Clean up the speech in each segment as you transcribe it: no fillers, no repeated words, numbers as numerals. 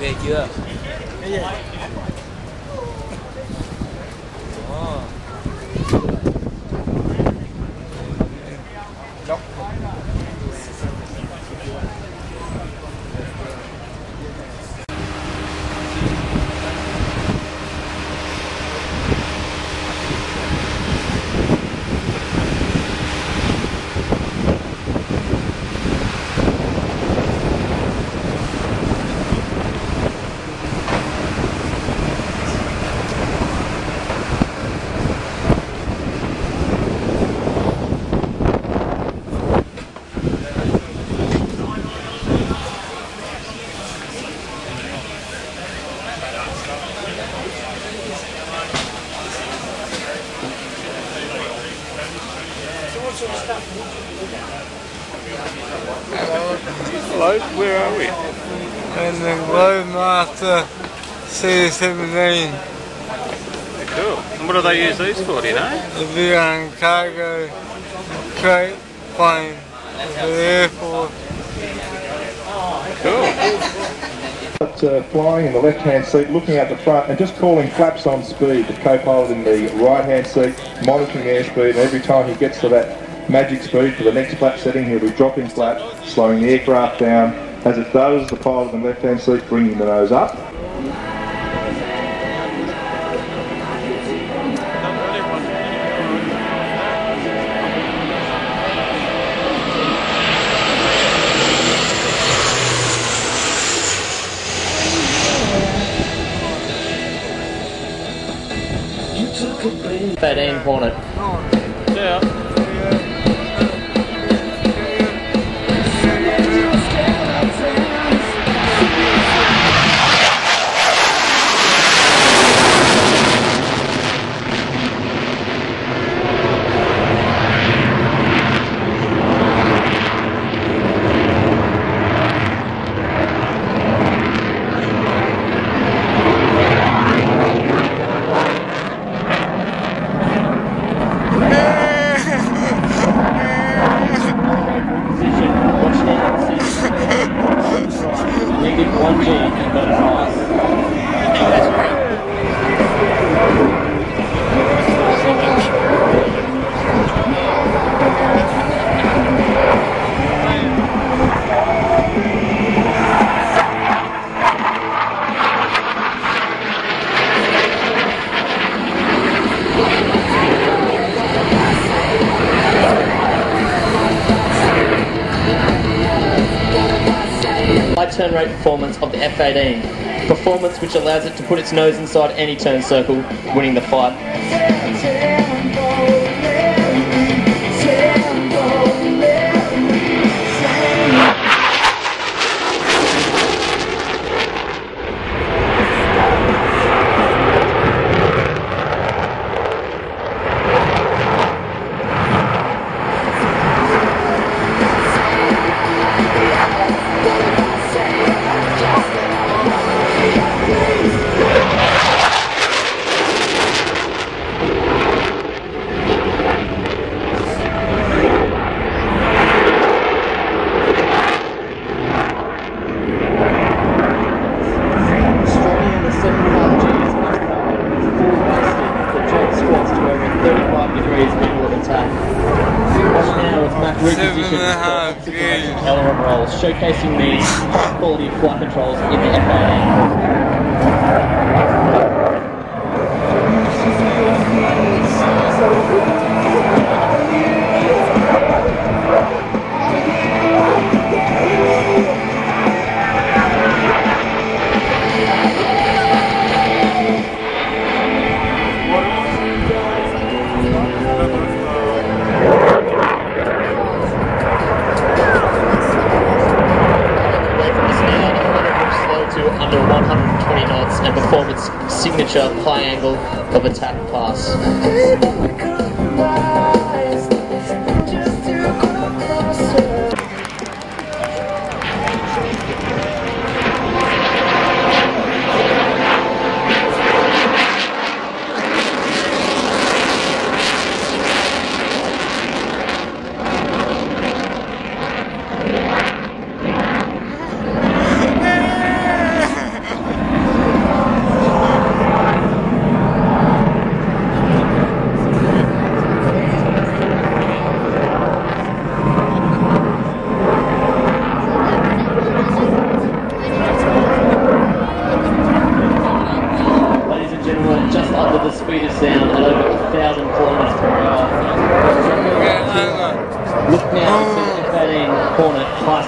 Ghê chưa? Cái gì? Hello, where are we? In the Globemaster C-17. Cool. And what do they use these for, do you know? The big cargo crate plane for the Air Force. Cool. Flying in the left-hand seat, looking at the front and just calling flaps on speed. The co-pilot in the right-hand seat, monitoring airspeed, and every time he gets to that magic speed for the next flap setting, he'll be dropping flap, slowing the aircraft down. As it does, the pilot in the left-hand seat bringing the nose up. F-18 Hornet. Yeah. High turn rate performance of the F-18. Performance which allows it to put its nose inside any turn circle, winning the fight. Element rolls, showcasing the high quality of flight controls in the F-18. Under 120 knots and perform its signature high angle of attack pass.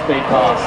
speed pass.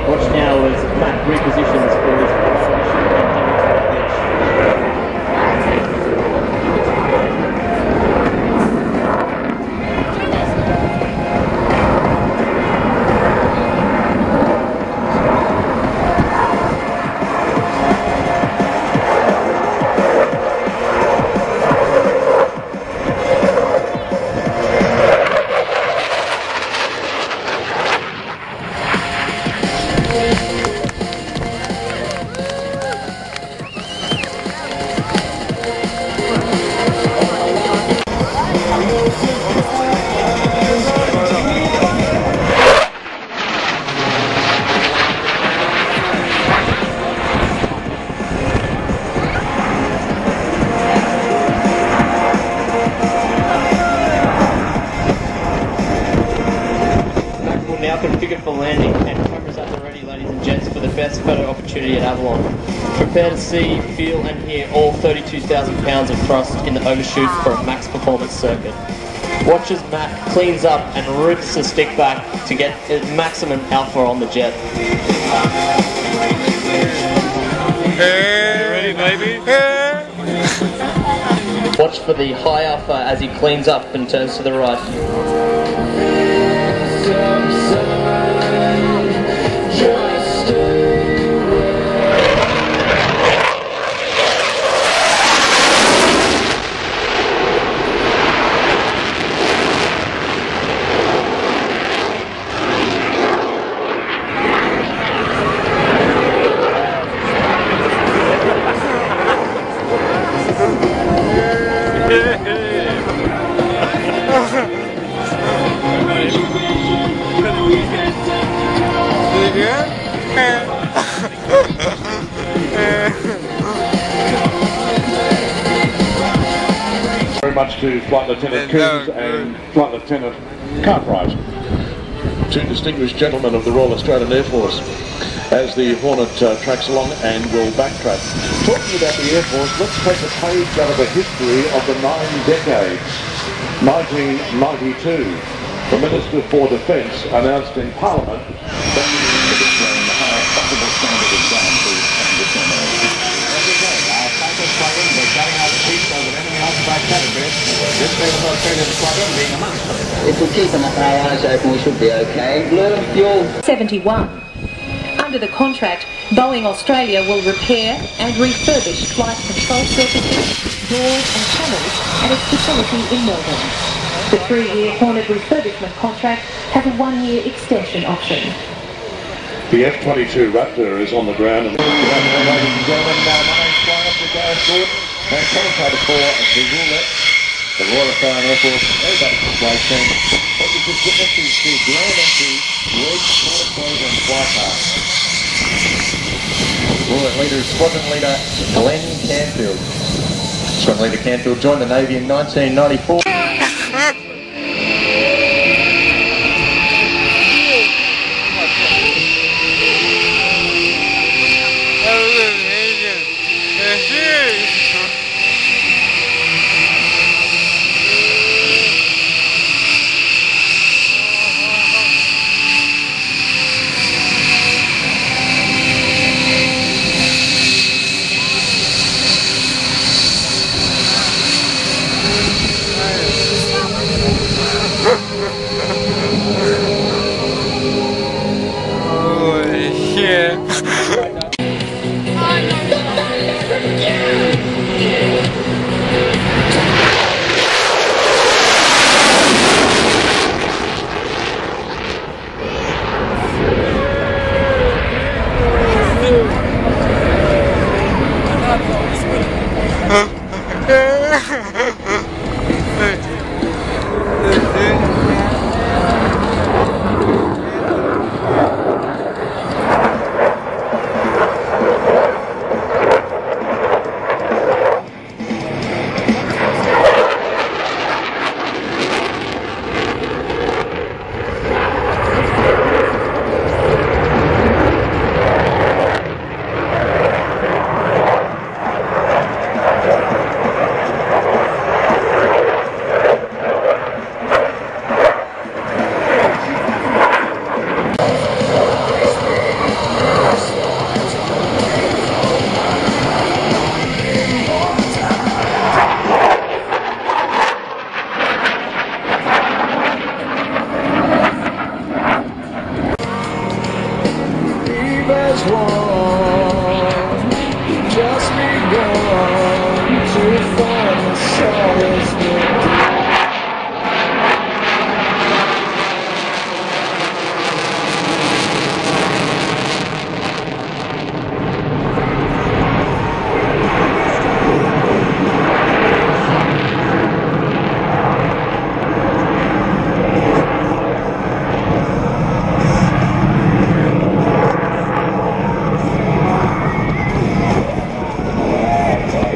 Watch now as Matt repositions for his position and now configured for landing, and cameras at the ready, ladies and gents, for the best photo opportunity at Avalon. Prepare to see, feel and hear all 32,000 pounds of thrust in the overshoot for a max performance circuit. Watch as Matt cleans up and rips the stick back to get maximum alpha on the jet. Hey, ready, baby? Watch for the high alpha as he cleans up and turns to the right. Very much to Flight Lieutenant Coombs and Flight Lieutenant Cartwright, two distinguished gentlemen of the Royal Australian Air Force, as the Hornet tracks along and will backtrack. Talking about the Air Force, let's take a page out of the history of the 9 decades. 1992, the Minister for Defence announced in Parliament that he was displaying the highest possible standard of ground truth and determination. Our fighters plug-in, they're carrying out the piece over enemy occupied territory. This famous Australian squadron being amongst them. If we keep our eyes open, we should be okay. Blue, fuel. 71. Under the contract, Boeing Australia will repair and refurbish flight control surfaces, doors and channels at its facility in Melbourne. The 3-year Hornet refurbishment contract has a 1-year extension option. The F-22 Raptor is on the ground. And ladies and gentlemen, my name's flying up to Gareth Gordon and commentator for the Roulette, the Royal Australian Air Force, everybody's display team. What you just witnessed is the grand entry, red, clothes and flight path. Royal leader, Squadron Leader Glenn Canfield. Squadron Leader Canfield joined the Navy in 1994.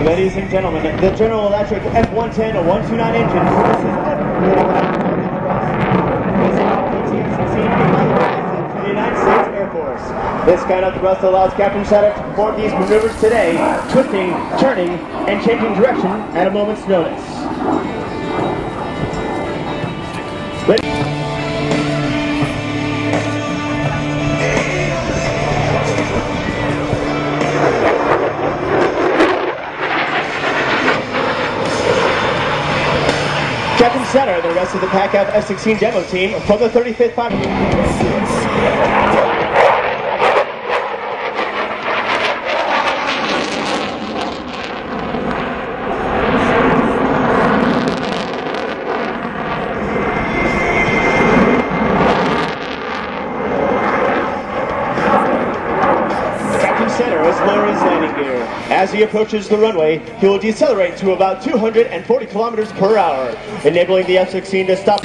Ladies and gentlemen, the General Electric F-110 or 129 engine to the United States Air Force. This kind of thrust allows Captain Sadek to perform these maneuvers today, twisting, turning, and changing direction at a moment's notice. Captain Center and the rest of the PACAF F-16 demo team from the 35th Center is lowering his landing gear. As he approaches the runway, he will decelerate to about 240 kilometers per hour, enabling the F-16 to stop.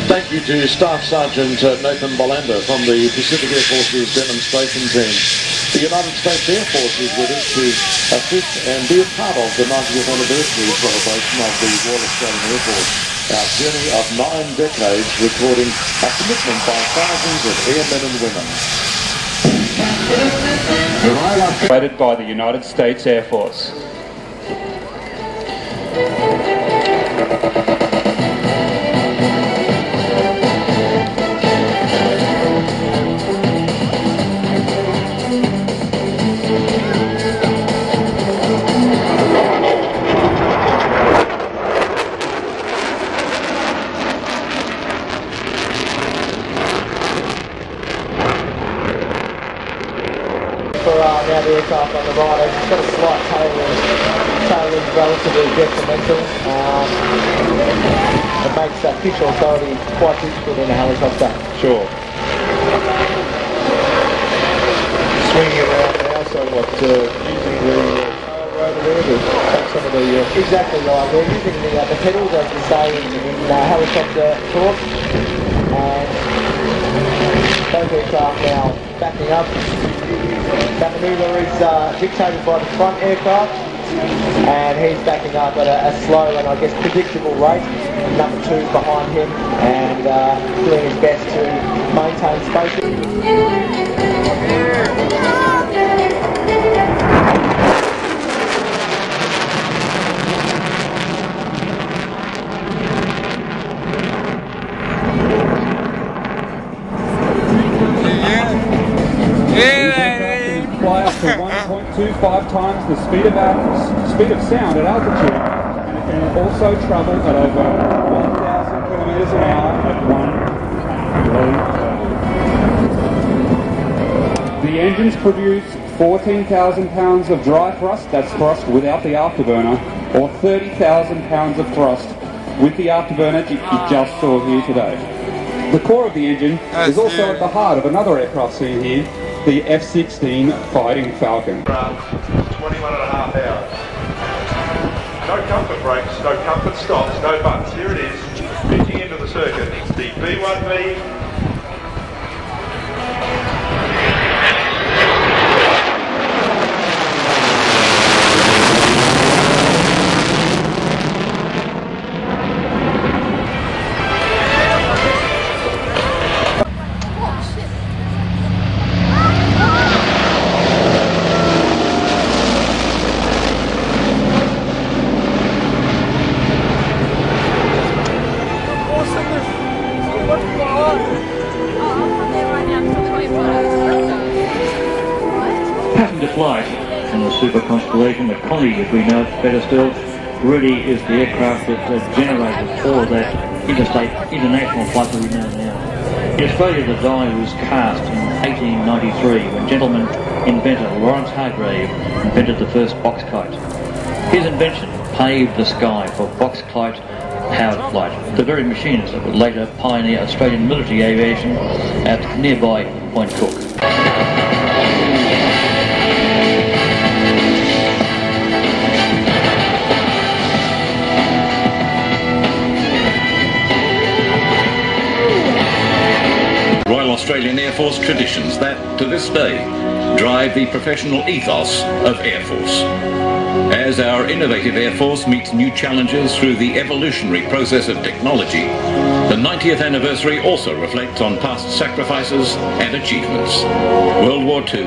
Thank you to Staff Sergeant Nathan Bolander from the Pacific Air Force's demonstration team. The United States Air Force is with us to assist and be a part of the 90th anniversary celebration of the Royal Australian Air Force. Our journey of 9 decades recording a commitment by thousands of airmen and women. Operated by the United States Air Force. Now the aircraft on the right, it's got a slight tailwind. Tailwind relatively detrimental. It makes pitch authority quite difficult in a helicopter. Sure. Swinging around now, so what, using the tail rotor there to take some of the... Exactly right. We're using the pedals, as we say, in helicopter talk. And both aircraft now backing up. That manoeuvre is dictated by the front aircraft, and he's backing up at a slow and I guess predictable rate. Number 2's behind him and doing his best to maintain space. Fly up to 1.25 5 times the speed of sound at altitude, and it can also travel at over 1,000 kilometres an hour at 1 low. The engines produce 14,000 pounds of dry thrust, that's thrust without the afterburner, or 30,000 pounds of thrust with the afterburner you just saw here today. The core of the engine is also at the heart of another aircraft seen here, the F-16 Fighting Falcon. 21 and a half hours. No comfort brakes, no comfort stops, no buttons. Here it is, pitching into the circuit. It's the B1B. Passenger flight in the Super Constellation, the Connery as we know it better still, really is the aircraft that generated all of that international flight that we know now. In Australia, the die was cast in 1893 when gentleman inventor Lawrence Hargrave invented the first box kite. His invention paved the sky for box kite powered flight, the very machines that would later pioneer Australian military aviation at nearby Point Cook. Royal Australian Air Force traditions that, to this day, drive the professional ethos of Air Force. As our innovative Air Force meets new challenges through the evolutionary process of technology, the 90th anniversary also reflects on past sacrifices and achievements. World War II,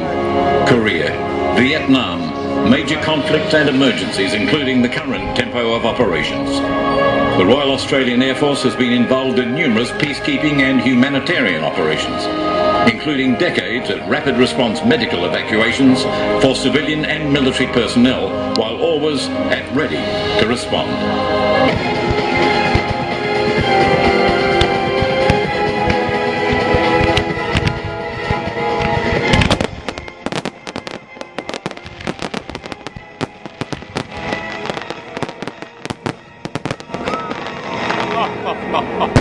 Korea, Vietnam, major conflicts and emergencies, including the current tempo of operations. The Royal Australian Air Force has been involved in numerous peacekeeping and humanitarian operations, including decades of rapid response medical evacuations for civilian and military personnel, while always at ready to respond. Ha ha ha!